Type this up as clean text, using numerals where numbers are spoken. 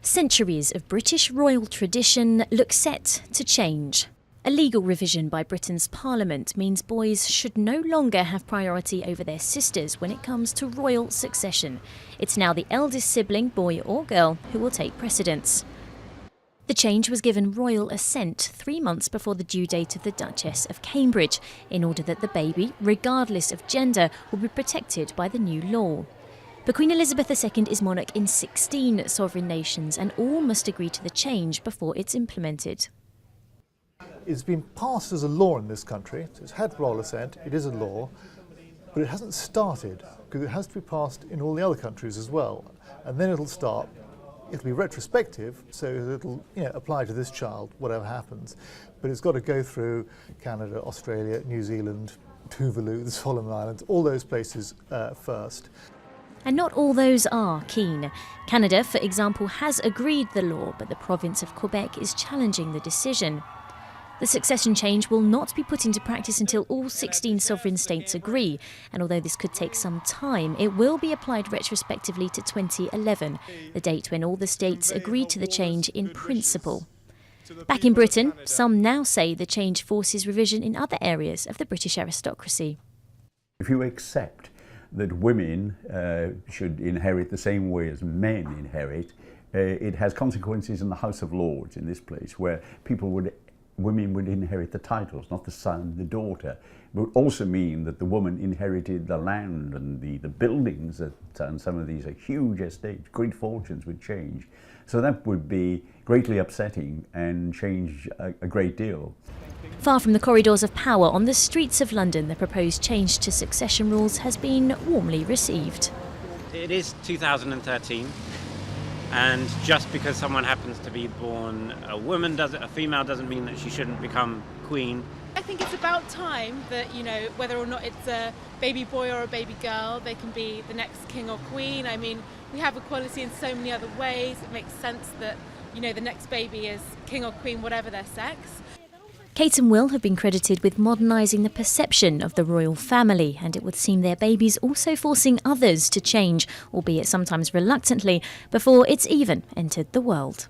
Centuries of British royal tradition look set to change. A legal revision by Britain's Parliament means boys should no longer have priority over their sisters when it comes to royal succession. It's now the eldest sibling, boy or girl, who will take precedence. The change was given royal assent 3 months before the due date of the Duchess of Cambridge, in order that the baby, regardless of gender, will be protected by the new law. But Queen Elizabeth II is monarch in 16 sovereign nations, and all must agree to the change before it's implemented. It's been passed as a law in this country, so it's had royal assent, it is a law, but it hasn't started, because it has to be passed in all the other countries as well, and then it'll start. It'll be retrospective, so it'll apply to this child, whatever happens, but it's got to go through Canada, Australia, New Zealand, Tuvalu, the Solomon Islands, all those places first. And not all those are keen. Canada, for example, has agreed the law, but the province of Quebec is challenging the decision. The succession change will not be put into practice until all 16 sovereign states agree, and although this could take some time, it will be applied retrospectively to 2011, the date when all the states agreed to the change in principle. Back in Britain, some now say the change forces revision in other areas of the British aristocracy. If you accept that women should inherit the same way as men inherit, it has consequences in the House of Lords in this place, where women would inherit the titles, not the son, the daughter. It would also mean that the woman inherited the land and the buildings, and some of these are huge estates, great fortunes would change. So that would be greatly upsetting and change a great deal. Far from the corridors of power, on the streets of London, the proposed change to succession rules has been warmly received. It is 2013. And just because someone happens to be born a female doesn't mean that she shouldn't become queen. I think it's about time that, whether or not it's a baby boy or a baby girl, they can be the next king or queen. I mean, we have equality in so many other ways. It makes sense that, the next baby is king or queen, whatever their sex. Kate and Will have been credited with modernising the perception of the royal family, and it would seem their babies also forcing others to change, albeit sometimes reluctantly, before it's even entered the world.